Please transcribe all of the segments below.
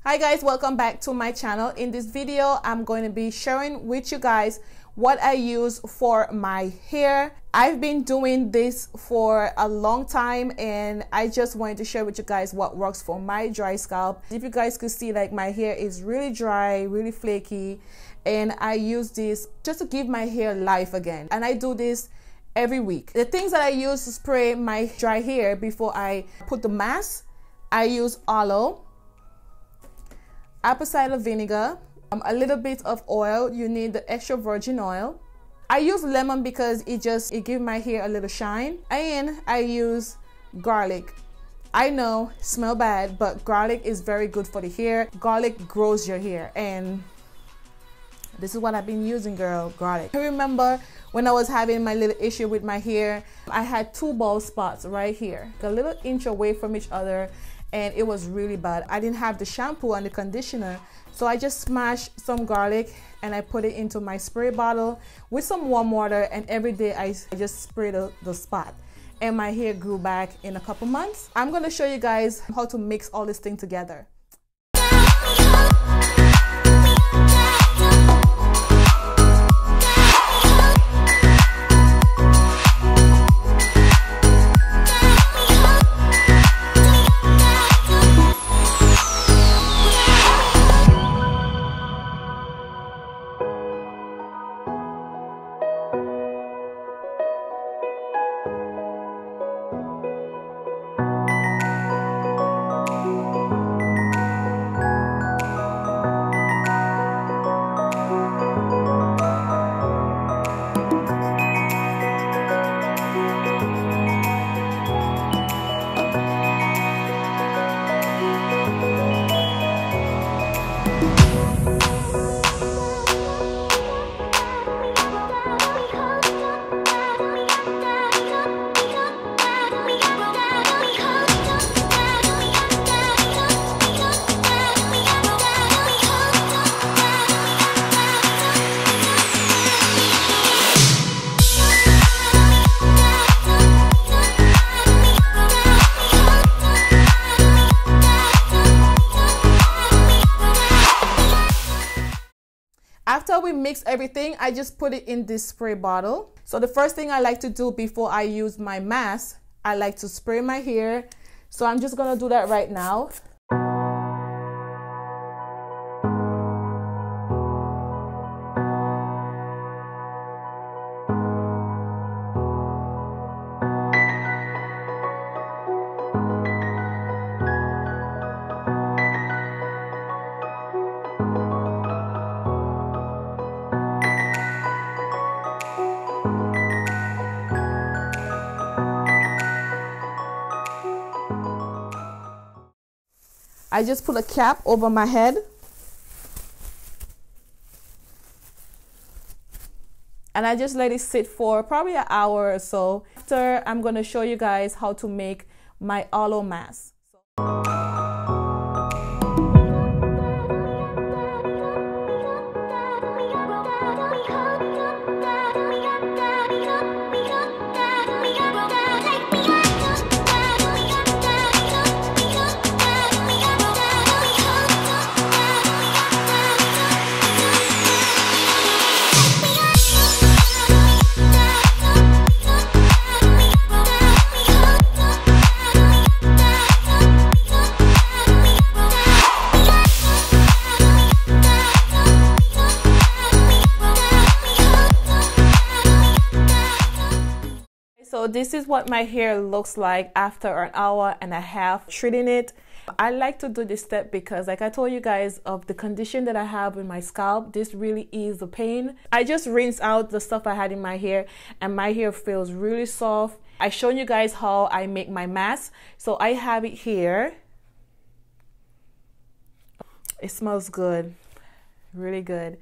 Hi guys, welcome back to my channel. In this video, I'm going to be sharing with you guys what I use for my hair. I've been doing this for a long time and I just wanted to share with you guys what works for my dry scalp. If you guys could see, like, my hair is really dry, really flaky, and I use this just to give my hair life again. And I do this every week. The things that I use to spray my dry hair before I put the mask, I use aloe, apple cider vinegar, a little bit of oil. You need the extra virgin oil. I use lemon because it gives my hair a little shine. And I use garlic. I know, smell bad, but garlic is very good for the hair. Garlic grows your hair, and this is what I've been using, girl, garlic. I remember when I was having my little issue with my hair, I had 2 bald spots right here, a little inch away from each other, and it was really bad. I didn't have the shampoo and the conditioner, so I just smashed some garlic and I put it into my spray bottle with some warm water, and every day I just spray the spot, and my hair grew back in a couple months. I'm gonna show you guys how to mix all this thing together. After we mix everything, I just put it in this spray bottle. So the first thing I like to do before I use my mask, I like to spray my hair. So I'm just gonna do that right now. I just put a cap over my head. And I just let it sit for probably an hour or so. After, I'm going to show you guys how to make my aloe mask. So this is what my hair looks like after an hour and a half treating it. I like to do this step because, like I told you guys, of the condition that I have in my scalp, this really eases the pain. I just rinse out the stuff I had in my hair and my hair feels really soft. I showed you guys how I make my mask. So I have it here. It smells good, really good.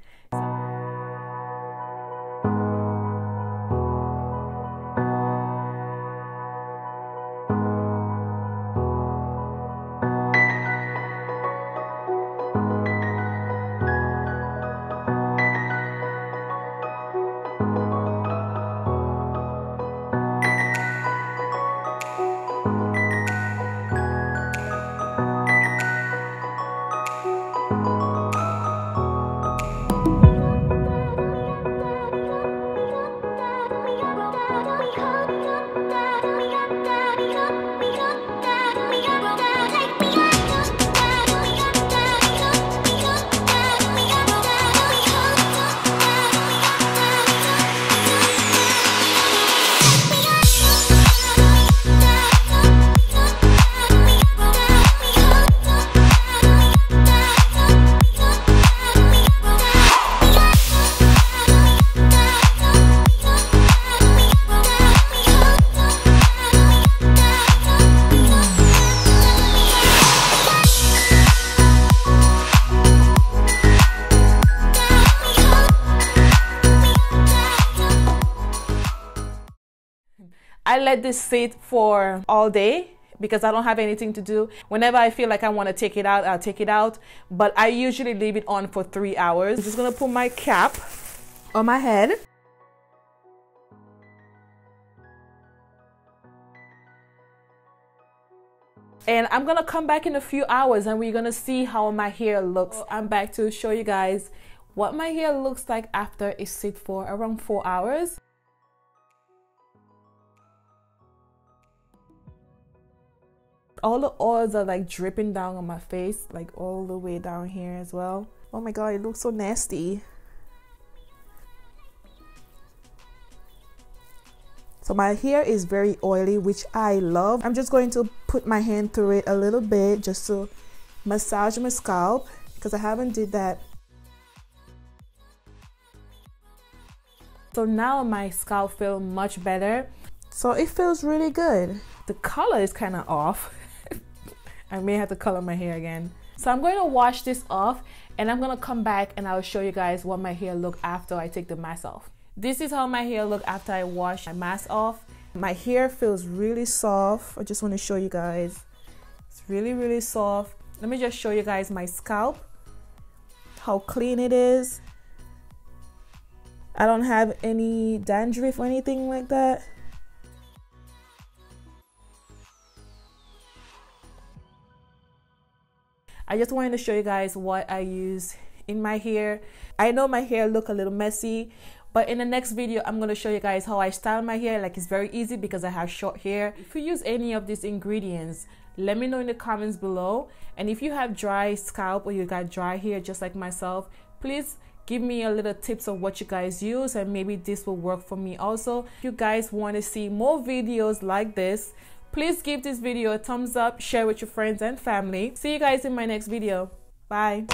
let this sit for all day because I don't have anything to do. Whenever I feel like I want to take it out, I'll take it out. But I usually leave it on for 3 hours. I'm just going to put my cap on my head. And I'm gonna come back in a few hours and we're gonna see how my hair looks. I'm back to show you guys what my hair looks like after it sits for around 4 hours. All the oils are like dripping down on my face, like all the way down here as well. Oh my god, it looks so nasty. So my hair is very oily, which I love. I'm just going to put my hand through it a little bit just to massage my scalp because I haven't did that. So now my scalp feels much better. So it feels really good. The color is kind of off. I may have to color my hair again. So I'm going to wash this off and I'm going to come back and I'll show you guys what my hair looks after I take the mask off. This is how my hair looks after I wash my mask off. My hair feels really soft. I just want to show you guys. It's really, really soft. Let me just show you guys my scalp, how clean it is. I don't have any dandruff or anything like that. I just wanted to show you guys what I use in my hair. I know my hair look a little messy, but in the next video, I'm going to show you guys how I style my hair. Like, it's very easy because I have short hair. If you use any of these ingredients, let me know in the comments below. And if you have dry scalp or you got dry hair just like myself, please give me a little tips of what you guys use and maybe this will work for me also. If you guys want to see more videos like this, please give this video a thumbs up, share with your friends and family. See you guys in my next video. Bye.